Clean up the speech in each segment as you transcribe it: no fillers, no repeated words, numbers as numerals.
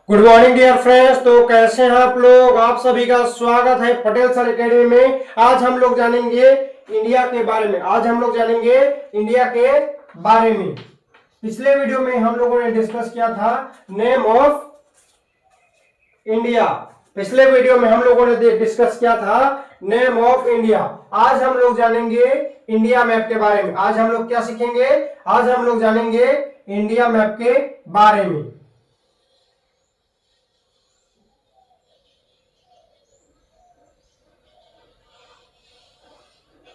Good morning dear friends. तो कैसे हैं आप लोग? आप सभी का स्वागत है पटेल सर एकेडमी में। आज हम लोग जानेंगे इंडिया के बारे में। पिछले वीडियो में हम लोगों ने डिस्कस किया था name of India. Name of India. आज हम लोग जानेंगे इंडिया मैप के बारे में। आज हम लोग क्या सीखेंगे? आज हम लोग जानेंगे इंडिया मैप के बारे में।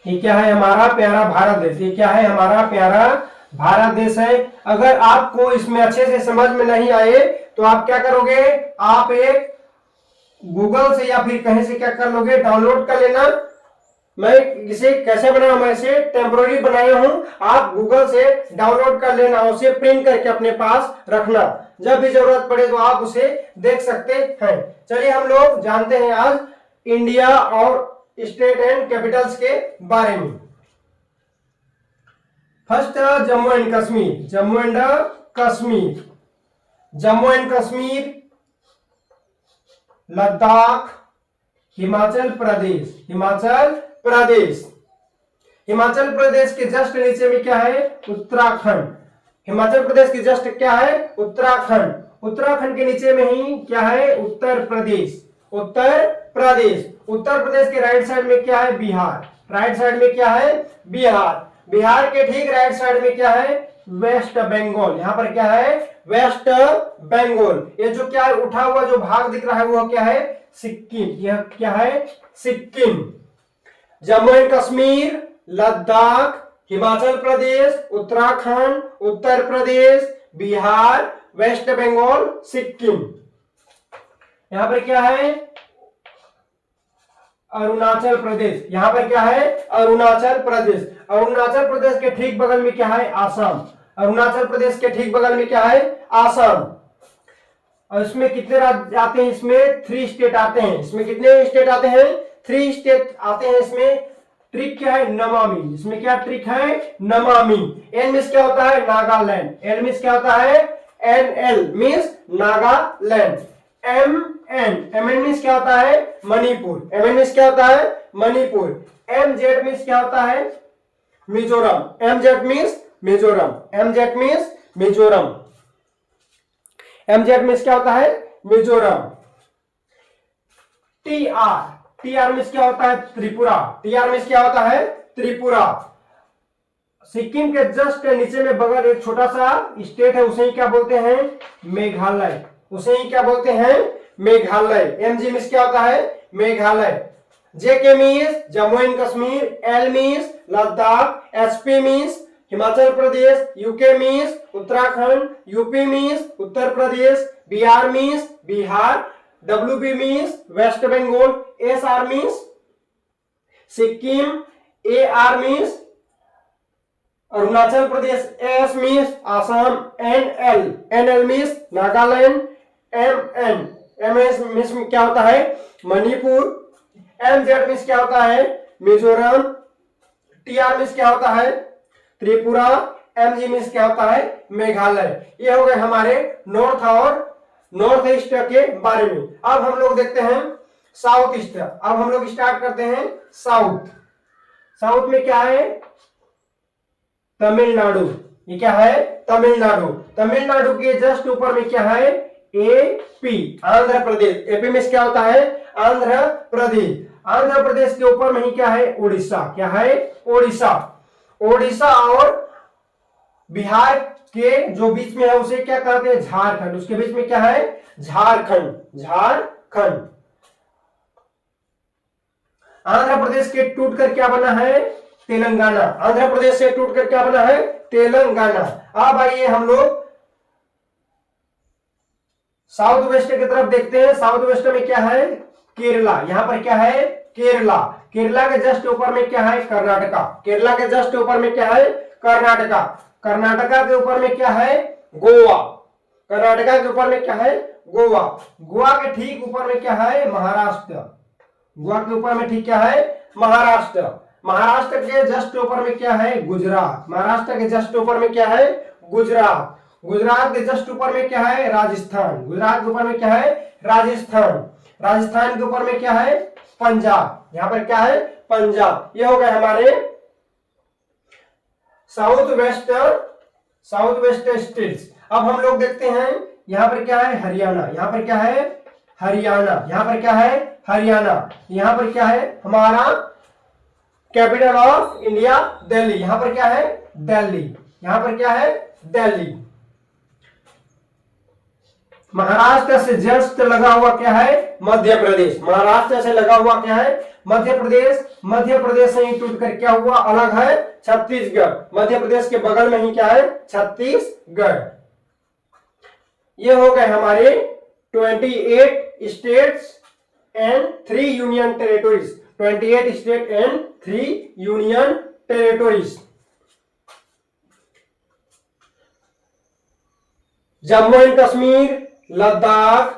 ये क्या है? हमारा प्यारा भारत देश। ये क्या है? हमारा प्यारा भारत देश है। अगर आपको इसमें अच्छे से समझ में नहीं आए तो आप क्या करोगे? आप एक गूगल से या फिर कहीं से क्या कर लोगे? डाउनलोड कर लेना। मैं इसे कैसे बनाया? मैं इसे टेम्पोररी बनाया हूं। आप गूगल से डाउनलोड कर लेना, उसे प्रिंट करके अपने पास रखना। जब भी जरूरत पड़े तो आप उसे देख सकते हैं। चलिए हम लोग जानते हैं आज इंडिया और स्टेट एंड कैपिटल्स के बारे में। फर्स्ट जम्मू एंड कश्मीर, लद्दाख, हिमाचल प्रदेश के जस्ट नीचे में क्या है? उत्तराखंड। हिमाचल प्रदेश की जस्ट क्या है? उत्तराखंड के नीचे में ही क्या है? उत्तर प्रदेश के राइट साइड में क्या है? बिहार के ठीक राइट साइड में क्या है? वेस्ट बंगाल। यहाँ पर क्या है? वेस्ट बंगाल। ये जो क्या है? उठा हुआ जो भाग दिख रहा है वो क्या है? सिक्किम। यह क्या है? सिक्किम। Jammu and Kashmir, Ladakh, Himachal Pradesh, Uttarakhand, Uttar Pradesh, Bihar, waste Bengal, Sikkim. यहां पर क्या है? अरुणाचल प्रदेश। यहाँ पर क्या है? अरुणाचल प्रदेश के ठीक बगल में क्या है? आसाम। और इसमें कितने राज्य आते हैं? इसमें 3 स्टेट आते हैं। इसमें कितने स्टेट आते हैं? 3 स्टेट आते हैं। इसमें ट्रिक क्या है? नमामि। इसमें क्या ट्रिक है? नमामि। एन मीन्स क्या होता है? नागालैंड। एल मीन्स क्या होता है? NL means Nagaland. MN means क्या होता है? मणिपुर। MZ मीन्स क्या होता है? मिजोरम। MZ मीन्स क्या होता है? मिजोरम। TR मीन्स क्या होता है? त्रिपुरा। सिक्किम के जस्ट नीचे में बगल एक छोटा सा स्टेट है, उसे ही क्या बोलते हैं? मेघालय। MG मीन्स क्या होता है? Meghalaya. JK means Jammu and Kashmir. L means Ladakh. SP means Himachal Pradesh. UK means Uttarakhand. UP means Uttar Pradesh. BR means Bihar. WB means West Bengal. SR means Sikkim. AR means Arunachal Pradesh. AS means Assam. NL means Nagaland. MS means क्या होता है? मणिपुर। MZ मीन्स क्या होता है? मिजोरम। TR मीन्स क्या होता है? त्रिपुरा। MG मीन्स क्या होता है? मेघालय। ये हो गए हमारे नॉर्थ ईस्ट के बारे में। अब हम लोग देखते हैं साउथ ईस्ट। अब हम लोग स्टार्ट करते हैं साउथ में क्या है? तमिलनाडु। ये क्या है? तमिलनाडु के जस्ट ऊपर में क्या है? AP आंध्र प्रदेश। AP में क्या होता है? आंध्र प्रदेश के ऊपर में ही क्या है? ओडिशा और बिहार के जो बीच में है उसे क्या कहते हैं? झारखंड। उसके बीच में क्या है? झारखंड। आंध्र प्रदेश के टूटकर क्या बना है? तेलंगाना। अब आइए हम लोग साउथ वेस्ट की तरफ देखते हैं। साउथ वेस्ट में क्या है? केरला। यहाँ पर क्या है? केरला के जस्ट ऊपर में क्या है? कर्नाटका। कर्नाटका के ऊपर में क्या है? गोवा। गोवा के ठीक ऊपर में क्या है? महाराष्ट्र। महाराष्ट्र के जस्ट ऊपर में क्या है? गुजरात। गुजरात के जस्ट ऊपर में क्या है? राजस्थान। गुजरात के ऊपर में क्या है? राजस्थान। राजस्थान के ऊपर में क्या है? पंजाब। यहां पर क्या है? पंजाब। ये हो गए हमारे साउथ वेस्ट स्टेट्स। अब हम लोग देखते हैं यहां पर क्या है? हरियाणा। यहां पर क्या है? हरियाणा। यहां पर क्या है? हरियाणा। यहां पर क्या है? हमारा कैपिटल ऑफ इंडिया दिल्ली। यहां पर क्या है? दिल्ली। यहां पर क्या है? दिल्ली। महाराष्ट्र से जस्ट लगा हुआ क्या है? मध्य प्रदेश। महाराष्ट्र से लगा हुआ क्या है? मध्य प्रदेश। मध्य प्रदेश से ही टूट कर क्या हुआ? अलग है छत्तीसगढ़। मध्य प्रदेश के बगल में ही क्या है? छत्तीसगढ़। ये हो गए हमारे 28 states and 3 union territories. 28 state and 3 union territories. Jammu and Kashmir, Ladakh,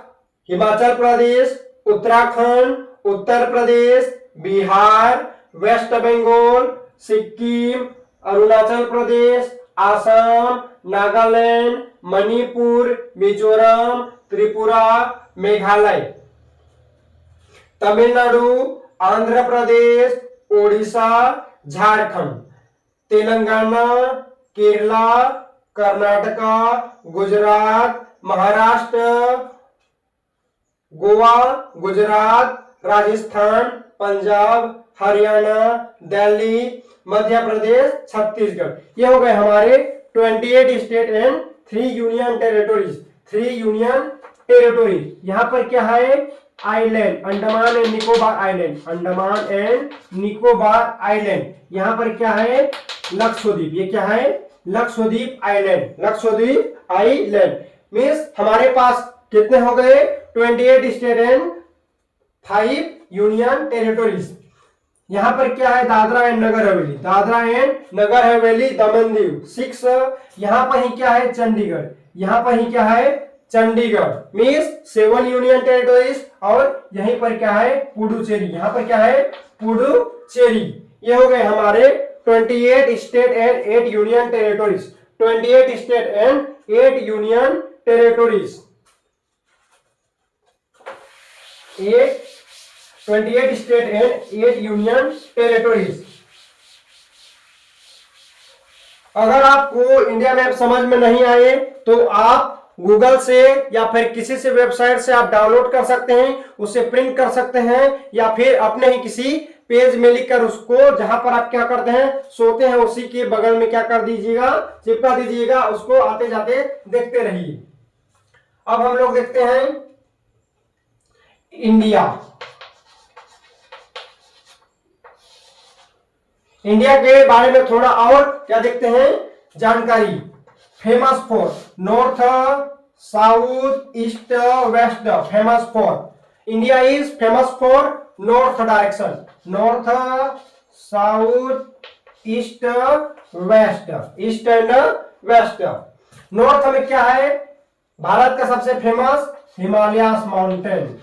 Himachal Pradesh, Uttarakhand, Uttar Pradesh, Bihar, waste Bengal, Sikkim, Arunachal Pradesh, Assam, Nagaland, Manipur, Mizoram, Tripura, Meghalaya, Tamil Nadu, Andhra Pradesh, Odisha, Jharkhand, Telangana, Kerala, Karnataka, Gujarat, Maharashtra, Goa, Gujarat, Rajasthan, Punjab, Haryana, Delhi, Madhya Pradesh, Chhattisgarh. ये हो गए हमारे 28 state and 3 union territories. 3 union territories. यहां पर क्या है? Island, Andaman and Nicobar island. Andaman and Nicobar island. यहां पर क्या है? लक्षद्वीप। ये क्या है? Lakshadweep island. Lakshadweep island means हमारे पास कितने हो गए? 28 स्टेट एंड 5 यूनियन टेरिटोरीज। यहां पर क्या है? दादरा एंड नगर हवेली। दादरा एंड नगर हवेली, दमन दीव 6। यहां पर ही क्या है? चंडीगढ़। यहां पर ही क्या है? Chandigarh means 7 union territories. और यहीं पर क्या है? पुडुचेरी। यहां पर क्या है? पुडुचेरी। ये हो गए हमारे 28 state and 8 union territories. 28 state and 8 union territories. 28 state and 8 union territories. अगर आपको इंडिया मैप समझ में नहीं आए तो आप गूगल से या फिर किसी से वेबसाइट से आप डाउनलोड कर सकते हैं, उसे प्रिंट कर सकते हैं, या फिर अपने ही किसी पेज में लिखकर उसको जहां पर आप क्या करते हैं? सोते हैं, उसी के बगल में क्या कर दीजिएगा? चिपका दीजिएगा। उसको आते जाते देखते रहिए। अब हम लोग देखते हैं इंडिया। इंडिया के बारे में थोड़ा और क्या देखते हैं? जानकारी। Famous for north, south, east, west. Famous for India is famous for north direction. North, south, east, west. East and west. North में क्या है? भारत का सबसे famous Himalayas mountain.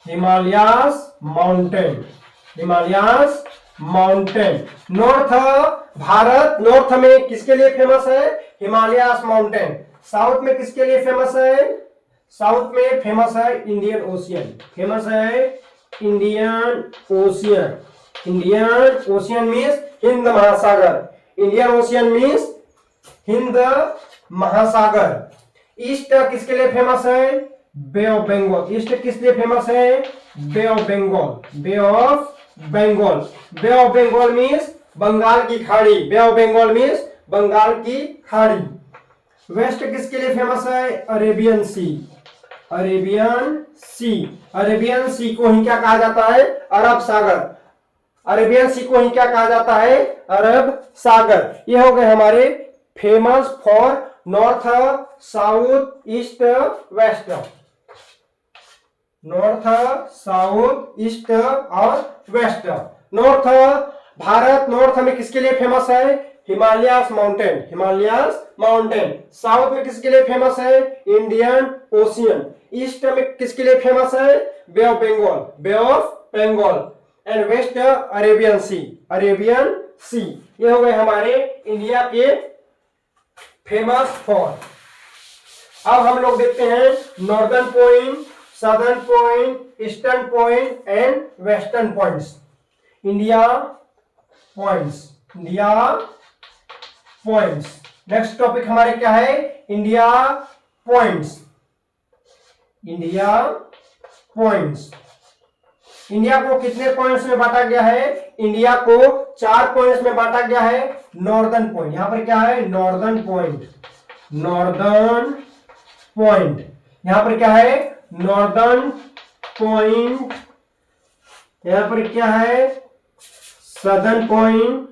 Himalayas mountain. Himalayas mountain. North Bharat, north में किसके लिए famous है? Himalayas mountain. South में किसके लिए फेमस है? साउथ में फेमस है इंडियन ओशियन। फेमस है Indian ocean. Indian ocean means हिंद महासागर। इंडियन ओशियन मीन्स हिंद महासागर। ईस्ट किसके लिए फेमस है? Bay of Bengal. ईस्ट किस लिए फेमस है? Bay of Bengal. Bay of Bengal. Bay of Bengal means Bengal की खाड़ी। Bay of Bengal means Bengal की खाड़ी। वेस्ट किसके लिए फेमस है? Arabian sea. Arabian sea. Arabian sea को ही क्या कहा जाता है? अरब सागर। अरेबियन सी को ही क्या कहा जाता है? अरब सागर। ये हो गए हमारे famous for north, south, east, west. North, south, east और वेस्ट। नॉर्थ भारत, नॉर्थ में किसके लिए फेमस है? Himalayas mountain. Himalayas mountain. South में किसके लिए फेमस है? Indian ocean. ईस्ट में किसके लिए फेमस है? Bay of Bengal. Bay of Bengal. And west Arabian sea. Arabian sea. ये हो गए हमारे इंडिया के फेमस फॉर। अब हम लोग देखते हैं northern point, southern point, eastern point and western points. India points, India points. Next topic हमारे क्या है? India points, India points. India को कितने पॉइंट्स में बांटा गया है? इंडिया को 4 पॉइंट्स में बांटा गया है। नॉर्दर्न पॉइंट, यहां पर क्या है? Northern point, northern point. यहां पर क्या है? Northern point. यहां पर क्या है? Southern point,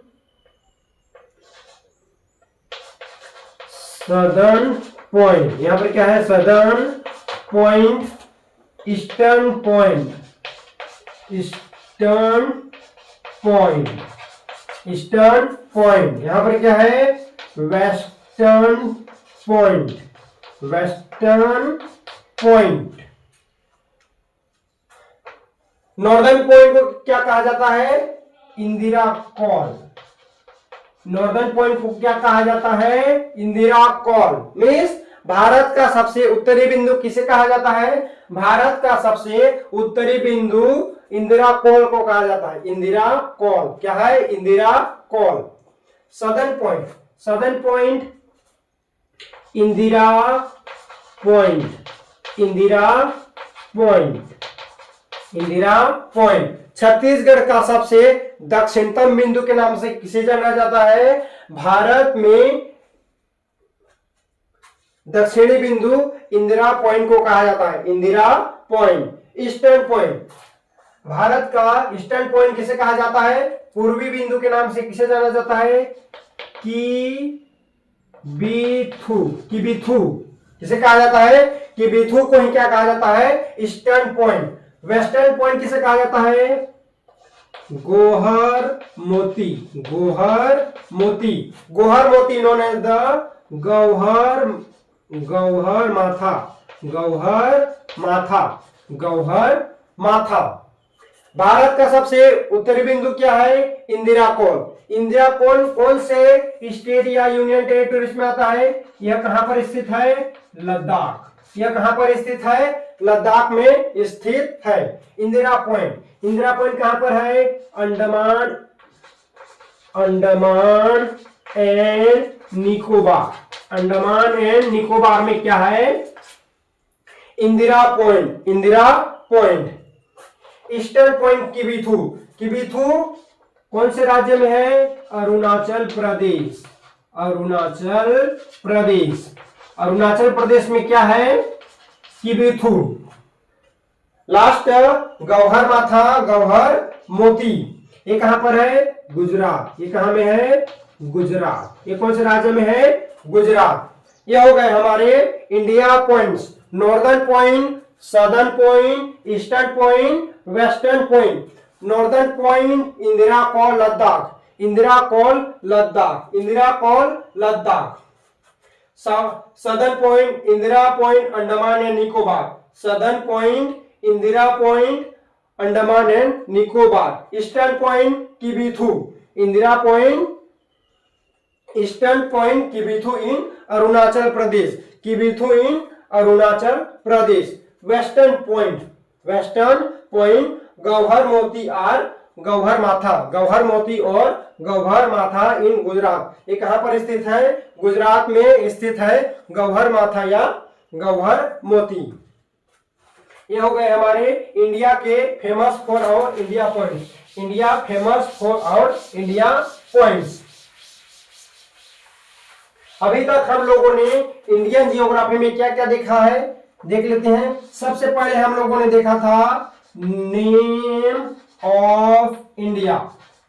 southern point. यहां पर क्या है? Southern point, eastern point, eastern point, eastern point. यहां पर क्या है? Western point, western point. Northern point को क्या कहा जाता है? इंदिरा कॉल। नॉर्दर्न पॉइंट को क्या कहा जाता है? इंदिरा कॉल। मीन्स भारत का सबसे उत्तरी बिंदु किसे कहा जाता है? भारत का सबसे उत्तरी बिंदु इंदिरा कॉल को कहा जाता है। इंदिरा कॉल क्या है? Indira call. Southern point, southern point, Indira point, Indira point, Indira point. Chhattisgarh का सबसे दक्षिणतम बिंदु के नाम से किसे जाना जाता है? भारत में दक्षिणी बिंदु इंदिरा पॉइंट को कहा जाता है, Indira point. Eastern point, Bharat का ईस्टर्न पॉइंट किसे कहा जाता है? पूर्वी बिंदु के नाम से किसे जाना जाता है? किबिथु, किबिथु किसे कहा जाता है? किबिथु को ही क्या कहा जाता है? Eastern point. वेस्टर्न पॉइंट किसे कहा जाता है? Gohar Moti, Gohar Moti, Gohar Moti known as the Gauhar, Gauhar Matha, Gauhar Matha, Gauhar माथा। भारत का सबसे उत्तरी बिंदु क्या है? इंदिरा कॉल। इंदिरा कॉल कौन से स्टेट या यूनियन टेरिटरीज में आता है? यह कहां पर स्थित है? लद्दाख। यह कहां पर स्थित है? लद्दाख में स्थित है। इंदिरा पॉइंट, इंदिरा पॉइंट कहां पर है? अंडमान, अंडमान एंड निकोबार, अंडमान एंड निकोबार में क्या है? Indira point, Indira point. Eastern point Kibithu, Kibithu कौन से राज्य में है? अरुणाचल प्रदेश, अरुणाचल प्रदेश। अरुणाचल प्रदेश में क्या है? किबिथु। लास्ट गौहर माथा, गौहर मोती, ये कहां पर है? गुजरात। ये कहां में है? गुजरात। ये कौन से राज्य में है? गुजरात। ये हो गए हमारे India points. Northern point, southern point, eastern point, western point. Northern point Indira Col Ladakh, Indira Col Ladakh, Indira Col Ladakh. Southern point Indira point Andaman and Nicobar, southern point Indira point Andaman and Nicobar. Eastern point Kibithu, Indira point, eastern point Kibithu in Arunachal Pradesh, Kibithu in Arunachal Pradesh. Western point, western point Gauhar Moti और गौहर माथा, गौहर मोती और गौहर माथा इन गुजरात। ये कहां पर स्थित है? गुजरात में स्थित है गौहर माथा या गौहर मोती। ये हो गए हमारे इंडिया के famous for our India points, India famous for our India points. अभी तक हम लोगों ने इंडियन जियोग्राफी में क्या क्या देखा है देख लेते हैं। सबसे पहले हम लोगों ने देखा था name of India,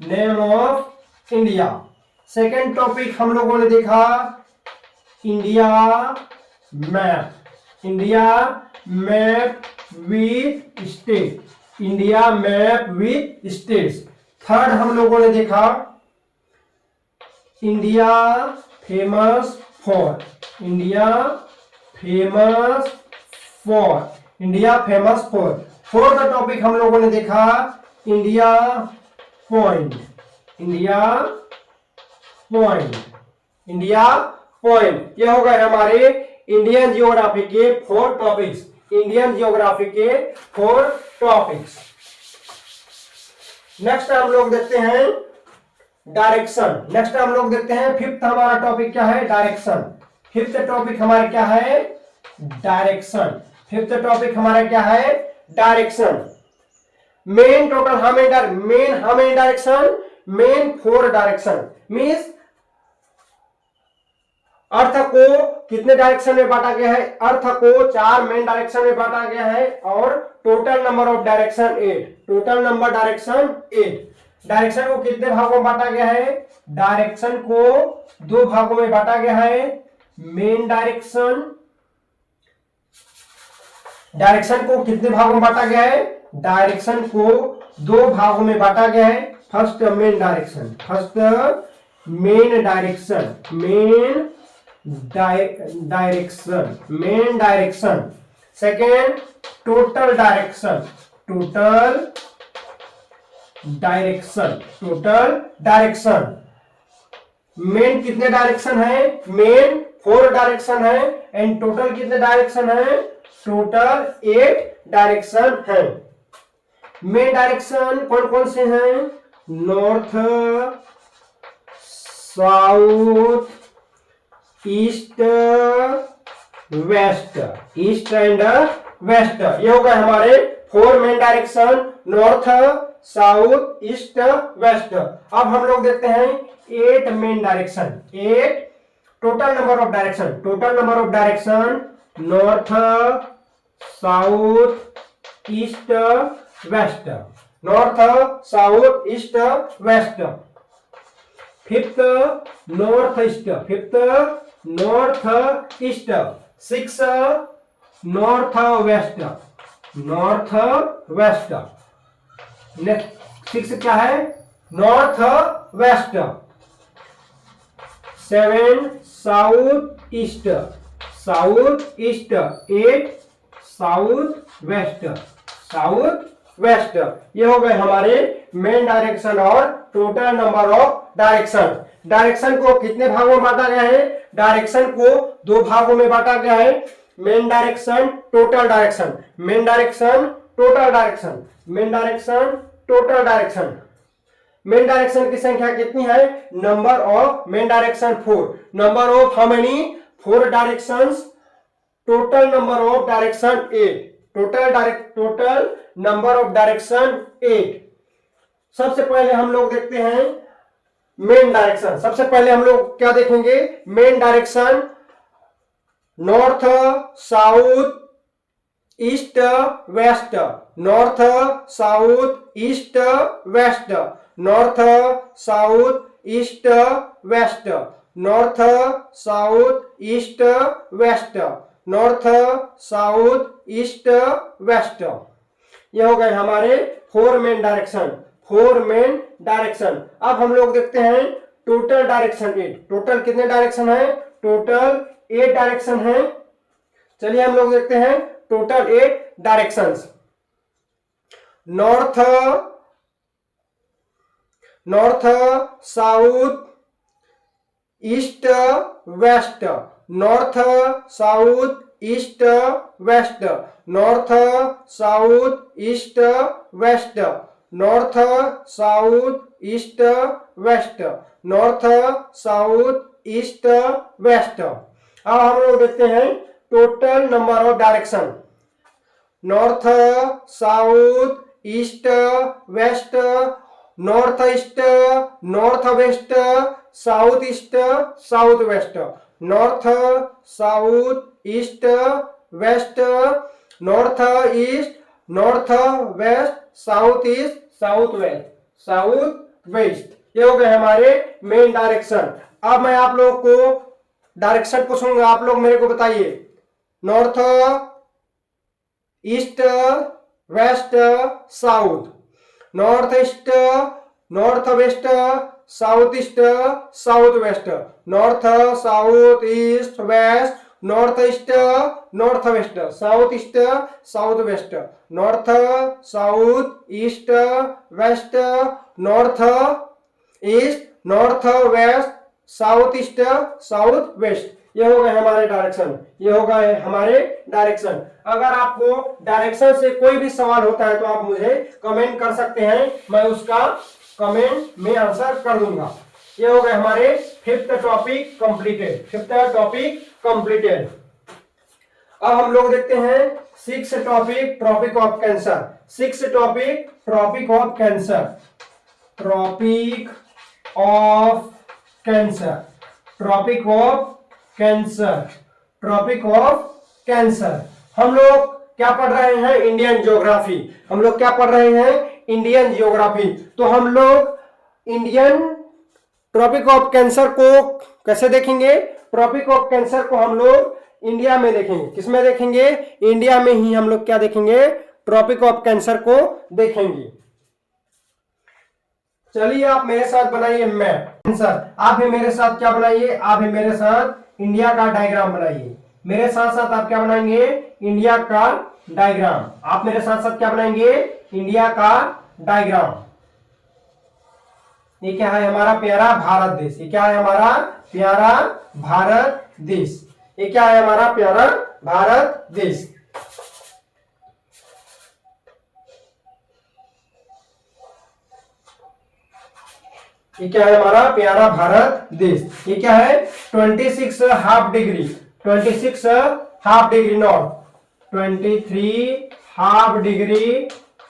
name of India. Second topic हम लोगों ने देखा India map, India map with state, India map with states. Third हम लोगों ने देखा India famous for, India famous for, India famous for. Fourth topic हम लोगों ने देखा India point, India point, India point. ये हो गए हमारे इंडियन जियोग्राफी के 4 टॉपिक्स, इंडियन जियोग्राफी के 4 टॉपिक्स। नेक्स्ट हम लोग देखते हैं डायरेक्शन। नेक्स्ट हम लोग देखते हैं फिफ्थ हमारा टॉपिक क्या है, डायरेक्शन। फिफ्थ टॉपिक हमारा क्या है, डायरेक्शन। फिफ्थ टॉपिक हमारा क्या है, डायरेक्शन। मेन टोटल हमें direction, main 4 direction means earth को कितने डायरेक्शन में बांटा गया है, अर्थ को 4 मेन डायरेक्शन में बांटा गया है और total number of direction 8, total number direction 8। Direction को कितने भागों में बांटा गया है, डायरेक्शन को 2 भागों में बांटा गया है, मेन डायरेक्शन। डायरेक्शन को कितने भागों में बांटा गया है, डायरेक्शन को 2 भागों में बांटा गया है। First main direction, first main direction, main direction. Second total direction, total direction. Main कितने डायरेक्शन है, मेन 4 डायरेक्शन है एंड टोटल कितने डायरेक्शन है, टोटल 8 डायरेक्शन है। मेन डायरेक्शन कौन कौन से हैं, north, south, east, west, east and west. ये हो गए हमारे 4 main direction, north, south, east, west. अब हम लोग देखते हैं 8 main direction, 8 total number of direction, total number of direction, north, south, east, west, north, south, east, west. Fifth north east, fifth north east. 6 north west, north west. Next 6 क्या है, north west. 7 south east, south east. 8 south west, south west. ये हो गए हमारे main direction और total number of direction. Direction को कितने भागों में बांटा गया है, डायरेक्शन को 2 भागों में बांटा गया है, main direction, total direction, main direction, total direction, main direction, total direction. Main direction की संख्या कितनी है, number of main direction 4, number of how many, 4 directions, total number of direction 8, total number of direction 8। सबसे पहले हम लोग देखते हैं मेन डायरेक्शन। सबसे पहले हम लोग क्या देखेंगे, main direction, north, south, east, west, north, south, east, west, north, south, east, west, north, south, east, west, north, south, east, west. ये हो गए हमारे 4 मेन डायरेक्शन, 4 मेन डायरेक्शन। अब हम लोग देखते हैं टोटल डायरेक्शन 8। टोटल कितने डायरेक्शन है, टोटल 8 डायरेक्शन है। चलिए हम लोग देखते हैं total 8 directions. North, north, south, east, west, north, south, east, west, north, south, east, west, north, south, east, west, north, south, east, west. अब हम लोग देखते हैं total number of direction, north, south, east, west, north east, north west, south east, south west, north, south, east, west, north east, north west, south east, south west, south west. ये हो गए हमारे main direction. अब मैं आप लोगों को direction पूछूंगा, आप लोग मेरे को बताइए, north, east, west, south, north east, north west, south east, south west, north, south, east, west, north east, north west, south east, south west, north, south, east, west, north east, north west, south east, south west, ये हो गए हमारे direction, ये हो गए हमारे direction. अगर आपको डायरेक्शन से कोई भी सवाल होता है तो आप मुझे कमेंट कर सकते हैं, मैं उसका कमेंट में आंसर कर दूंगा। ये हो गए हमारे fifth topic completed, fifth topic completed. अब हम लोग देखते हैं six topic, tropic of cancer. Six topic, tropic of cancer, tropic of cancer, tropic of cancer, tropic of cancer. हम लोग क्या पढ़ रहे हैं? Indian geography. हम लोग क्या पढ़ रहे हैं? Indian geography. तो हम लोग इंडियन ट्रॉपिक ऑफ कैंसर को कैसे देखेंगे? ट्रॉपिक ऑफ कैंसर को हम लोग इंडिया में देखेंगे। किसमें देखेंगे? इंडिया में ही हम लोग क्या देखेंगे? ट्रॉपिक ऑफ कैंसर को देखेंगे। चलिए आप मेरे साथ बनाइए मैप। सर आप भी मेरे साथ क्या बनाइए? आप भी मेरे साथ इंडिया का डायग्राम बनाइए। मेरे साथ साथ आप क्या बनाएंगे? इंडिया का डायग्राम। आप मेरे साथ साथ क्या बनाएंगे? इंडिया का डायग्राम। ये क्या है? हमारा प्यारा भारत देश। ये क्या है? हमारा प्यारा भारत देश। ये क्या है? हमारा प्यारा भारत देश। ये क्या है? हमारा प्यारा भारत देश। ये क्या है? 26 half degree, 26 half degree north, 23 half degree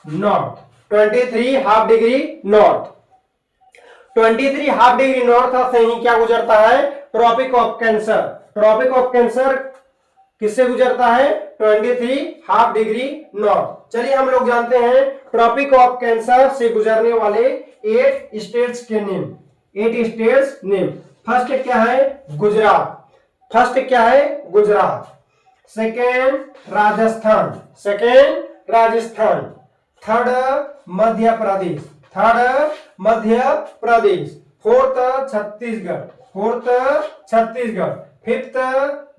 north, 23 half degree north, 23 half degree north से ही क्या गुजरता है? Tropic of cancer. Tropic of cancer किससे गुजरता है? 23 हाफ डिग्री नॉर्थ। चलिए हम लोग जानते हैं ट्रॉपिक ऑफ कैंसर से गुजरने वाले 8 स्टेट्स के नेम। 8 states name. फर्स्ट क्या है? गुजरात। फर्स्ट क्या है? Gujarat. Second Rajasthan, second Rajasthan. Third Madhya Pradesh, third Madhya Pradesh. Fourth Chhattisgarh, fourth Chhattisgarh. Fifth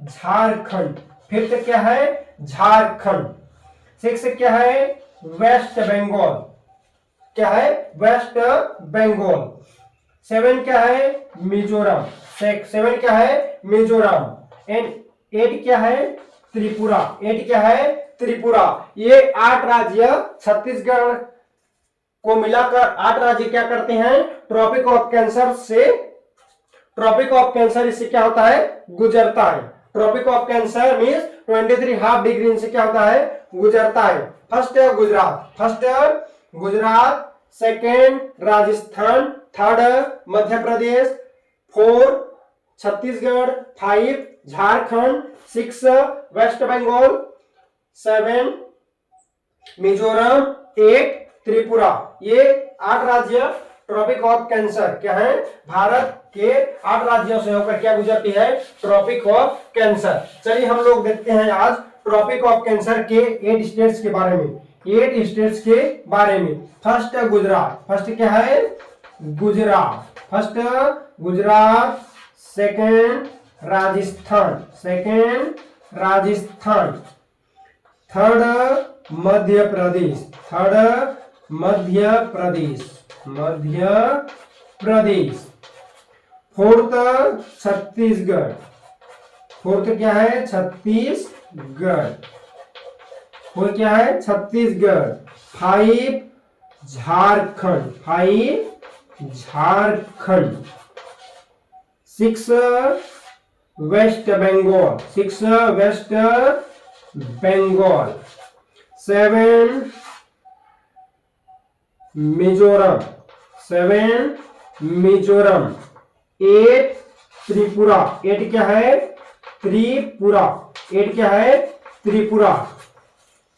Jharkhand, fifth क्या है? झारखंड। सिक्स क्या है? वेस्ट बंगाल, क्या है? वेस्ट बंगाल। सेवन क्या है? मिजोरम, सेवन क्या है? मिजोरम। एंड 8 क्या है? त्रिपुरा, 8 क्या है? त्रिपुरा। ये 8 राज्य छत्तीसगढ़ को मिलाकर 8 राज्य क्या करते हैं? ट्रॉपिक ऑफ कैंसर से, ट्रॉपिक ऑफ कैंसर इससे क्या होता है? गुजरता है। Tropic of cancer means 23 half degree से क्या होता है? गुजरता है। First Gujarat, first Gujarat. Second Rajasthan, third Madhya Pradesh, 4 Chhattisgarh, 5 Jharkhand, 6 west Bengal, 7 Mizoram, 8 Tripura. ये 8 राज्य ट्रॉपिक ऑफ कैंसर क्या है? भारत के 8 राज्यों से होकर क्या गुजरती है? Tropic of cancer. चलिए हम लोग देखते हैं आज ट्रॉपिक ऑफ कैंसर के 8 स्टेट्स के बारे में, 8 स्टेट्स के बारे में। फर्स्ट गुजरात, फर्स्ट क्या है? Gujarat, first Gujarat. Second Rajasthan, second Rajasthan. Third Madhya Pradesh, third Madhya Pradesh, Madhya Pradesh. Fourth Chhattisgarh, fourth क्या है? छत्तीसगढ़, फोर्थ क्या है? छत्तीसगढ़। 5 झारखंड, 5 झारखंड। 6 west Bengal, 6 west Bengal. 7 मिजोरम, 7 मिजोरम। 8 त्रिपुरा, 8 क्या है? त्रिपुरा, 8 क्या है? त्रिपुरा।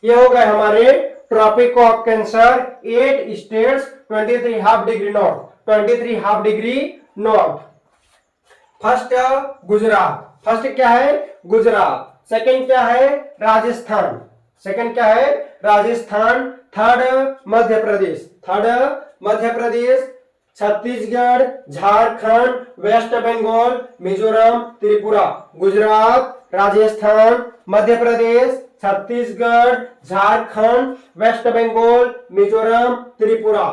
ये हो गए हमारे tropic of cancer 8 states, 23 half degree north, 23 half degree north. First Gujarat, first क्या है? गुजरात। सेकंड क्या है? राजस्थान, सेकंड क्या है? Rajasthan. Third Madhya Pradesh, third Madhya Pradesh. Chhattisgarh, Jharkhand, waste Bengal, Mizoram, Tripura. Gujarat, Rajasthan, मध्य प्रदेश, छत्तीसगढ़, झारखंड, वेस्ट बंगाल, मिजोरम, त्रिपुरा।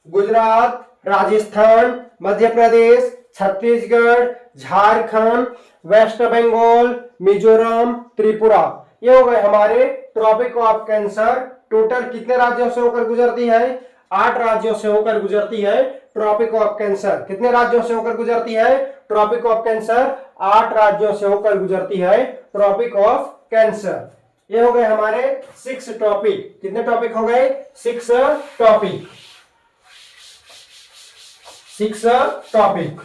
गुजरात, राजस्थान, मध्य प्रदेश, छत्तीसगढ़, झारखंड, वेस्ट बंगाल, मिजोरम, त्रिपुरा। ये हो गए हमारे ट्रॉपिक ऑफ कैंसर। टोटल कितने राज्यों से होकर गुजरती है? 8 राज्यों से होकर गुजरती है ट्रॉपिक ऑफ कैंसर। कितने राज्यों से होकर गुजरती है ट्रॉपिक ऑफ कैंसर? 8 राज्यों से होकर गुजरती है ट्रॉपिक ऑफ कैंसर। ये हो गए हमारे 6 टॉपिक। कितने टॉपिक हो गए? 6 टॉपिक। 6 टॉपिक।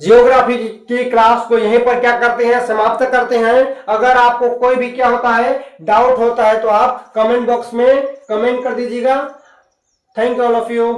जियोग्राफी की क्लास को यहीं पर क्या करते हैं, समाप्त करते हैं। अगर आपको कोई भी क्या होता है, डाउट होता है, तो आप कमेंट बॉक्स में कमेंट कर दीजिएगा। Thank you all of you.